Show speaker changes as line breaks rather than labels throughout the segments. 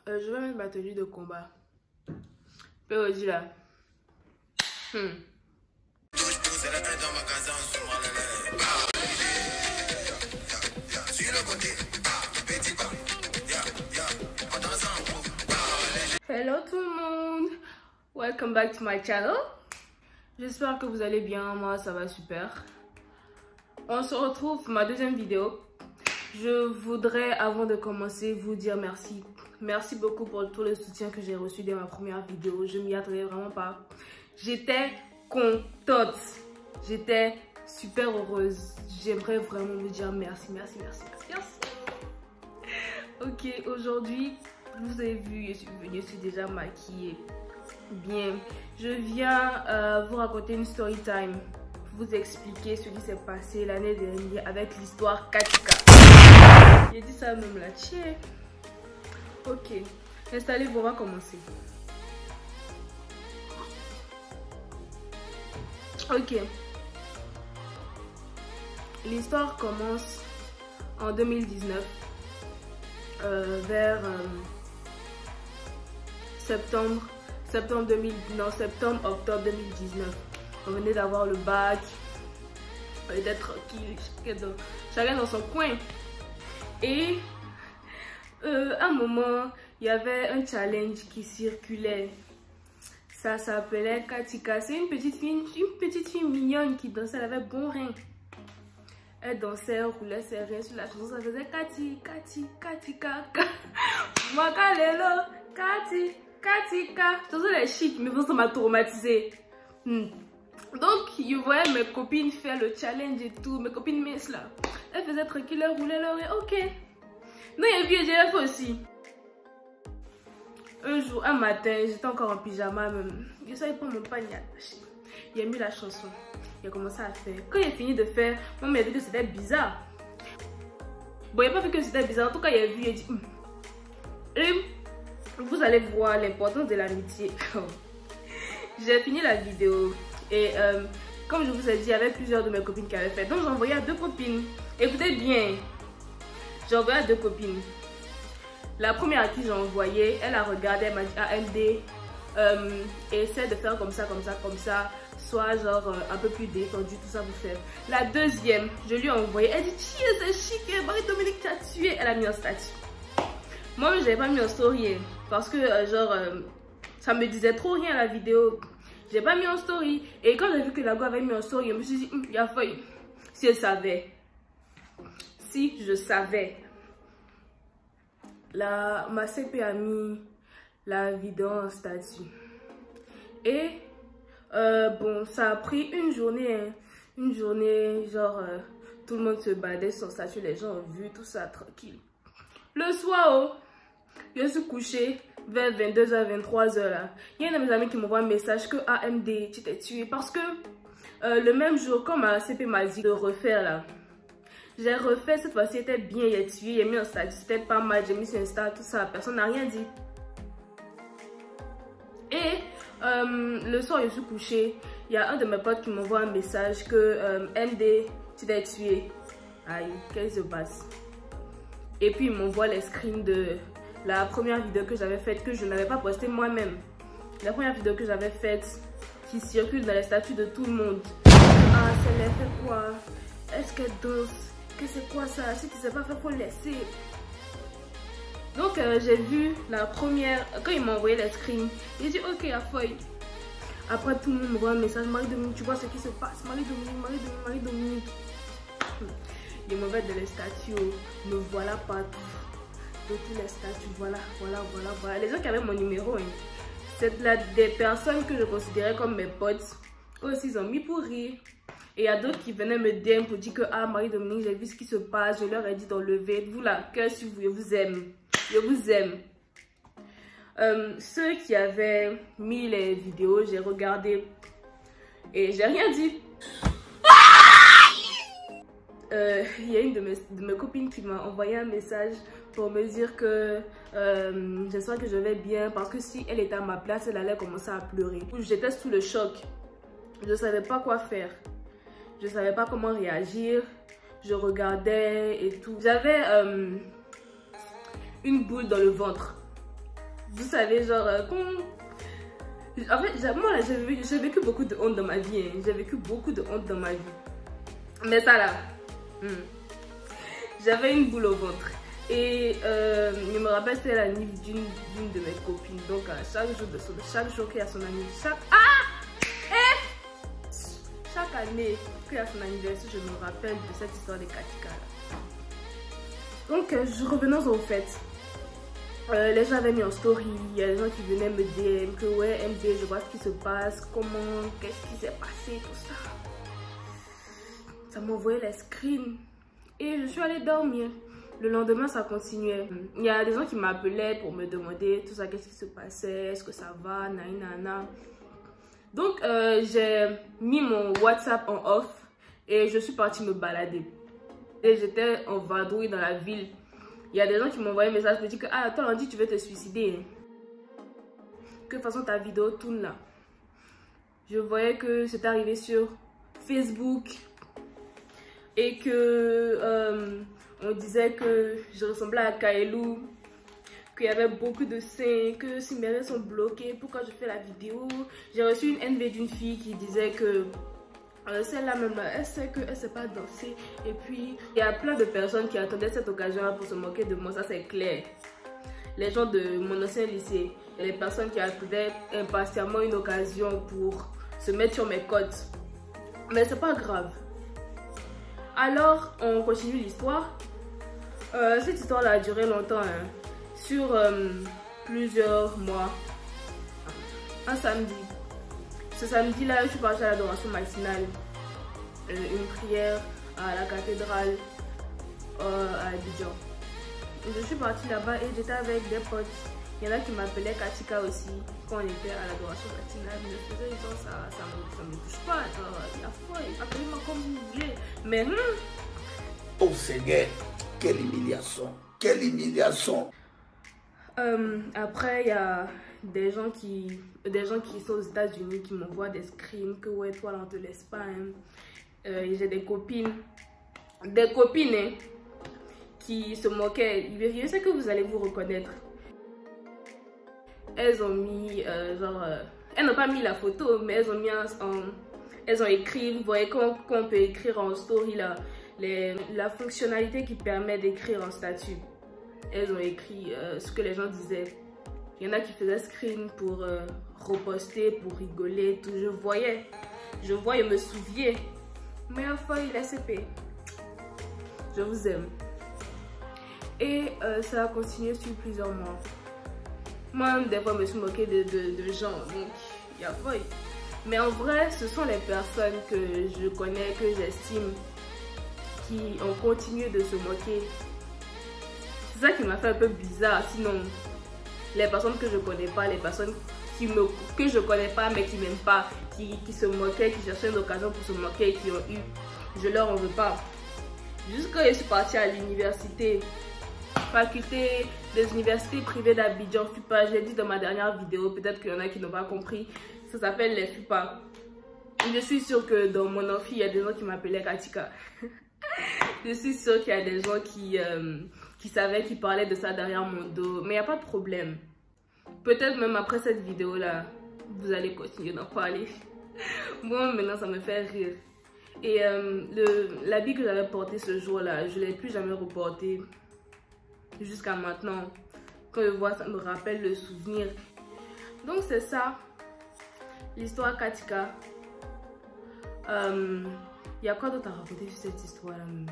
Je vais mettre ma tenue de combat. Pérodi là. Hello tout le monde. Welcome back to my channel. J'espère que vous allez bien. Moi ça va super. On se retrouve pour ma deuxième vidéo. Je voudrais avant de commencer vous dire merci. Merci beaucoup pour tout le soutien que j'ai reçu dès ma première vidéo. Je m'y attendais vraiment pas. J'étais contente. J'étais super heureuse. J'aimerais vraiment vous dire merci. Ok, aujourd'hui, vous avez vu, je suis déjà maquillée. Bien, je viens vous raconter une story time. Vous expliquer ce qui s'est passé l'année dernière avec l'histoire Katika. J'ai dit ça même là. Tiens. Ok, installez-vous, on va commencer. Ok. L'histoire commence en 2019, vers octobre 2019. On venait d'avoir le bac, on était tranquille, chacun dans son coin. Et à un moment, il y avait un challenge qui circulait. Ça s'appelait Katika. C'est une petite fille mignonne qui dansait, elle avait bon rein. Elle dansait, elle roulait ses reins sur la chanson, ça faisait Kati, Kati, Katika. Makalelo, Kati, Katika. Je trouve les chic, mais ça m'a traumatisée. Donc, je voyais mes copines faire le challenge et tout, mes copines minces là. Elles faisaient tranquille, elles roulaient leur rein, ok. Non, il y a vieux, j'ai fait aussi. Un jour, un matin, j'étais encore en pyjama même. Je savais pas mon panier attaché. Il a mis la chanson. Il a commencé à faire. Quand il a fini de faire, moi, il a dit que c'était bizarre. Bon, il n'a pas fait que c'était bizarre. En tout cas, il a vu, il a dit. Et vous allez voir l'importance de l'amitié. J'ai fini la vidéo. Et comme je vous ai dit, il y avait plusieurs de mes copines qui avaient fait. Donc, j'ai envoyé à 2 copines. Écoutez bien. J'ai envoyé à 2 copines. La première à qui j'ai envoyé, elle a regardé, elle m'a dit AMD, essaie de faire comme ça, soit genre un peu plus détendu, tout ça vous faire. La deuxième, je lui ai envoyé, elle dit tiens c'est chic, Marie-Dominique t'a tué, elle a mis en statut. Moi je n'avais pas mis en story parce que ça me disait trop rien la vidéo. J'ai pas mis en story et quand j'ai vu que la go avait mis en story, je me suis dit il y a failli. Si elle savait, si je savais. Ma CP a mis la vidéo en statut. Et bon, ça a pris une journée, genre tout le monde se badait sur statut, les gens ont vu tout ça tranquille. Le soir, je suis couchée vers 22h, 23h là. Il y a un de mes amis qui m'envoie un message que AMD, tu t'es tué. Parce que le même jour, comme ma CP m'a dit de refaire là. J'ai refait, cette fois-ci, était bien, il a tué, il a mis en statut, c'était pas mal, j'ai mis sur Insta, tout ça, personne n'a rien dit. Et le soir, je suis couchée, il y a un de mes potes qui m'envoie un message que MD, tu t'es tué. Aïe, qu'est-ce qui se passe? Et puis, il m'envoie les screens de la première vidéo que j'avais faite, que je n'avais pas postée moi-même. La première vidéo que j'avais faite, qui circule dans les statuts de tout le monde. Ah, c'est l'effet quoi? Est-ce qu'elle danse? Que c'est quoi ça? Si tu sais pas faire, faut laisser. Donc j'ai vu la première, quand il m'a envoyé les screens, j'ai dit ok à feuille. Après tout le monde me voit un message, Marie-Dominique, tu vois ce qui se passe, Marie-Dominique. Les mauvais de les statuts, me voilà partout. De tous les statuts, voilà. Les gens qui avaient mon numéro, c'est des personnes que je considérais comme mes potes. Aussi ils ont mis pour rire. Et il y a d'autres qui venaient me DM pour dire que ah Marie-Dominique, j'ai vu ce qui se passe, je leur ai dit d'enlever. Vous là, cœur sur vous, je vous aime. Je vous aime. Ceux qui avaient mis les vidéos, j'ai regardé et j'ai rien dit. Il y a une de mes copines qui m'a envoyé un message pour me dire que j'espère que je vais bien parce que si elle était à ma place, elle allait commencer à pleurer. J'étais sous le choc. Je ne savais pas quoi faire. Je ne savais pas comment réagir. Je regardais et tout. J'avais une boule dans le ventre. Vous savez, genre, en fait, moi là, j'ai vécu beaucoup de honte dans ma vie. Hein. J'ai vécu beaucoup de honte dans ma vie. Mais ça là, j'avais une boule au ventre. Et je me rappelle, c'était la nuit d'une de mes copines. Donc, chaque jour qu'il y a son anniversaire, chaque année qu'il y a son anniversaire, je me rappelle de cette histoire de Katika là. Donc, revenons au fait. Les gens avaient mis en story, il y a des gens qui venaient me DM que ouais, MD, je vois ce qui se passe, comment, qu'est-ce qui s'est passé, tout ça. Ça m'envoyait les screens et je suis allée dormir. Le lendemain, ça continuait. Il y a des gens qui m'appelaient pour me demander tout ça, qu'est-ce qui se passait, est-ce que ça va, naïnana. Donc, j'ai mis mon WhatsApp en off et je suis partie me balader. Et j'étais en vadrouille dans la ville. Il y a des gens qui m'ont envoyé un message pour dire que ah, toi, on dit tu veux te suicider. Que de toute façon, ta vidéo tourne là. Je voyais que c'était arrivé sur Facebook et que on disait que je ressemblais à Kaelou, qu'il y avait beaucoup de seins, que si mes règles sont bloquées, pourquoi je fais la vidéo. J'ai reçu une NV d'une fille qui disait que celle-là même, elle sait qu'elle ne sait pas danser. Et puis, il y a plein de personnes qui attendaient cette occasion pour se moquer de moi, ça c'est clair. Les gens de mon ancien lycée, les personnes qui attendaient impatiemment une occasion pour se mettre sur mes côtes. Mais c'est pas grave. Alors, on continue l'histoire. Cette histoire-là a duré longtemps, hein, sur plusieurs mois. Un samedi. Ce samedi-là, je suis partie à l'adoration matinale. Une prière à la cathédrale à Abidjan. Je suis partie là-bas et j'étais avec des potes. Il y en a qui m'appelaient Katika aussi quand on était à l'adoration matinale. Ils me faisaient genre ça me touche pas. Il y a foi, appelez-moi comme vous voulez. Mais
oh Seigneur, quelle humiliation! Quelle humiliation!
Après, il y a des gens qui sont aux États-Unis qui m'envoient des screens que ouais, toi là on te laisse pas. Hein. J'ai des copines hein, qui se moquaient. Je sais que vous allez vous reconnaître. Elles ont mis elles n'ont pas mis la photo, mais elles ont mis elles ont écrit. Vous voyez qu'on peut écrire en story là, la fonctionnalité qui permet d'écrire en statut. Elles ont écrit ce que les gens disaient. Il y en a qui faisaient screen pour reposter, pour rigoler, tout. Je voyais, je me souviens. Mais enfin, il est CP. Je vous aime. Et ça a continué sur plusieurs mois. Moi, des fois, je me suis moquée de gens. Donc, il y a foi. Mais en vrai, ce sont les personnes que je connais, que j'estime, qui ont continué de se moquer. C'est ça qui m'a fait un peu bizarre. Sinon, les personnes que je connais pas, les personnes que je connais pas mais qui m'aiment pas, qui se moquaient, qui cherchaient une occasion pour se moquer, qui ont eu, je leur en veux pas. Juste quand je suis partie à l'université, faculté des universités privées d'Abidjan, FUPA, j'ai dit dans ma dernière vidéo, peut-être qu'il y en a qui n'ont pas compris, ça s'appelle les FUPA. Je suis sûre que dans mon amphi, il y a des gens qui m'appelaient Katika. Je suis sûre qu'il y a des gens qui savaient, qui parlaient de ça derrière mon dos, mais il n'y a pas de problème. Peut-être même après cette vidéo là, vous allez continuer d'en parler. Moi maintenant ça me fait rire. Et l'habit que j'avais porté ce jour là, je ne l'ai plus jamais reporté jusqu'à maintenant. Quand je vois ça me rappelle le souvenir. Donc c'est ça, l'histoire Katika. Il y a quoi d'autre à raconter sur cette histoire là même?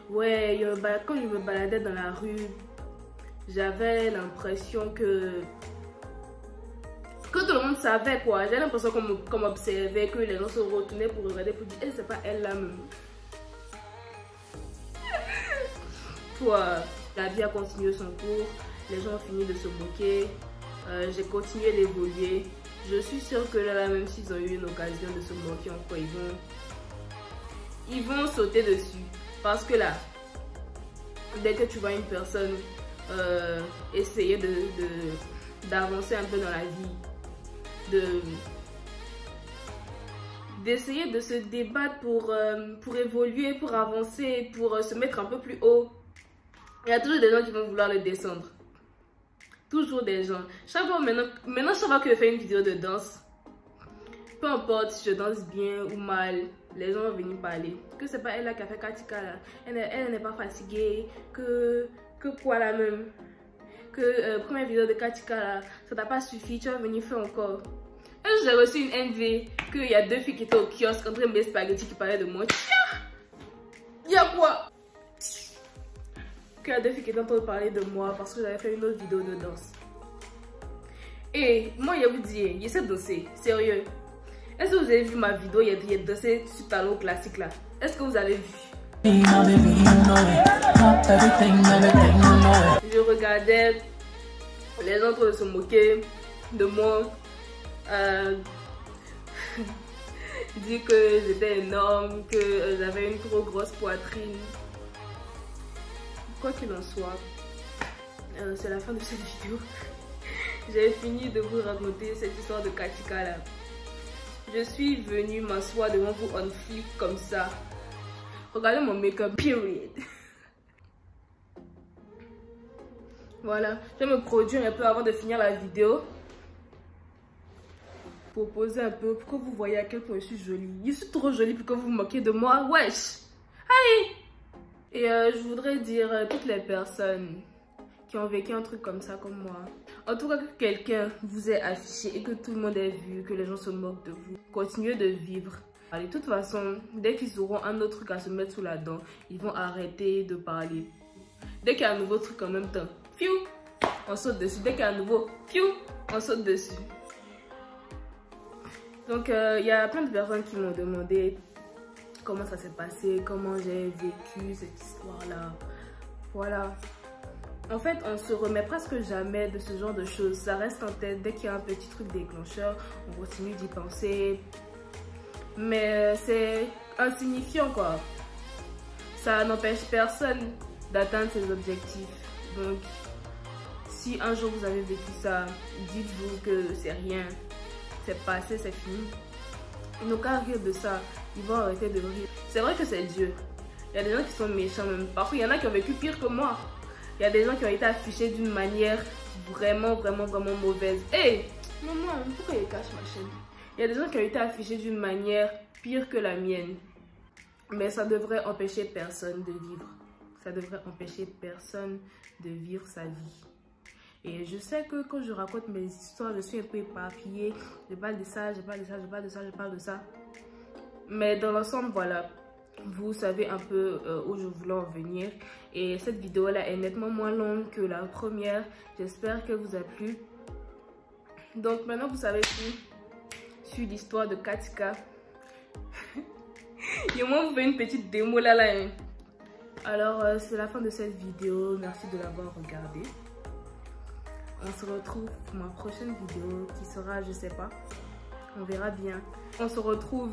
Ouais, quand je me baladais dans la rue, j'avais l'impression que tout le monde savait quoi. J'ai l'impression qu'on m'observait, que les gens se retournaient pour regarder, pour dire, c'est pas elle là même. La vie a continué son cours, les gens ont fini de se moquer, j'ai continué d'évoluer. Je suis sûre que là, même s'ils ont eu une occasion de se moquer encore, ils vont sauter dessus. Parce que là, dès que tu vois une personne essayer d'avancer un peu dans la vie, d'essayer de se débattre pour évoluer, pour avancer, pour se mettre un peu plus haut, Il y a toujours des gens qui vont vouloir le descendre. Toujours des gens. Chaque fois, maintenant chaque fois que je fais une vidéo de danse, peu importe si je danse bien ou mal, les gens vont venir parler. Que c'est pas elle là qui a fait Katika là. Elle n'est pas fatiguée. Que quoi là même. Que première vidéo de Katika là, ça t'a pas suffi, tu vas venir faire encore. Et j'ai reçu une NV qu'il y a 2 filles qui étaient au kiosque en train de mettre spaghetti qui parlaient de moi. Il y a quoi? Qu'il y a 2 filles qui étaient en train de parler de moi parce que j'avais fait une autre vidéo de danse. Et moi, je vous dis, il essaie de danser, sérieux. Est-ce que vous avez vu ma vidéo, il y a dansé sur talon classique là? Est-ce que vous avez vu? Je regardais les gens en train de se moquer de moi, dire que j'étais énorme, que j'avais une trop grosse poitrine. Quoi qu'il en soit, c'est la fin de cette vidéo. J'ai fini de vous raconter cette histoire de Katika là. Je suis venue m'asseoir devant vous en flic comme ça. Regardez mon make-up, period. Voilà, je vais me produire un peu avant de finir la vidéo. Pour poser un peu, pour que vous voyez à quel point je suis jolie. Je suis trop jolie pour que vous vous moquiez de moi. Wesh! Allez! Et je voudrais dire à toutes les personnes qui ont vécu un truc comme ça comme moi. En tout cas, que quelqu'un vous ait affiché et que tout le monde ait vu, que les gens se moquent de vous. Continuez de vivre. De toute façon, dès qu'ils auront un autre truc à se mettre sous la dent, ils vont arrêter de parler. Dès qu'il y a un nouveau truc en même temps, fiou, on saute dessus. Dès qu'il y a un nouveau, fiou, on saute dessus. Donc, il y a plein de personnes qui m'ont demandé comment ça s'est passé, comment j'ai vécu cette histoire-là. Voilà. En fait, on se remet presque jamais de ce genre de choses. Ça reste en tête. Dès qu'il y a un petit truc déclencheur, on continue d'y penser. Mais c'est insignifiant, quoi. Ça n'empêche personne d'atteindre ses objectifs. Donc, si un jour vous avez vécu ça, dites-vous que c'est rien. C'est passé, c'est fini. Ils n'ont qu'à rire de ça. Ils vont arrêter de rire. C'est vrai que c'est Dieu. Il y a des gens qui sont méchants même. Parfois, il y en a qui ont vécu pire que moi. Il y a des gens qui ont été affichés d'une manière vraiment mauvaise. Hé, maman, pourquoi il cache ma chaîne? Il y a des gens qui ont été affichés d'une manière pire que la mienne. Mais ça devrait empêcher personne de vivre. Ça devrait empêcher personne de vivre sa vie. Et je sais que quand je raconte mes histoires, je suis un peu éparpillée. Je parle de ça, je parle de ça, je parle de ça, je parle de ça. Mais dans l'ensemble, voilà. Vous savez un peu où je voulais en venir. Et cette vidéo-là est nettement moins longue que la première. J'espère qu'elle vous a plu. Donc maintenant, vous savez tout sur l'histoire de Katika. Et moi, vous faites une petite démo là. Hein. Alors, c'est la fin de cette vidéo. Merci de l'avoir regardée. On se retrouve pour ma prochaine vidéo qui sera, je sais pas. On verra bien. On se retrouve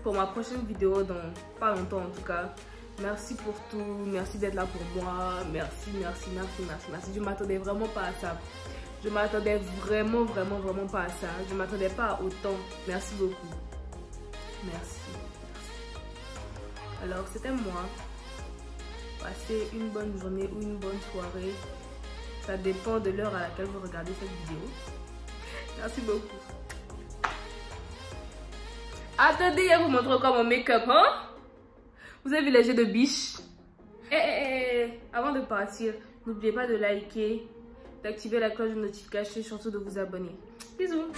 pour ma prochaine vidéo dans pas longtemps en tout cas. Merci pour tout, merci d'être là pour moi, merci. Je m'attendais vraiment pas à ça. Je m'attendais vraiment pas à ça. Je m'attendais pas à autant. Merci beaucoup. Merci. Alors c'était moi. Passez une bonne journée ou une bonne soirée. Ça dépend de l'heure à laquelle vous regardez cette vidéo. Merci beaucoup. Attendez, je vais vous montrer encore mon make-up, hein? Vous avez vu les jeux de biche? Avant de partir, n'oubliez pas de liker, d'activer la cloche de notification et surtout de vous abonner. Bisous!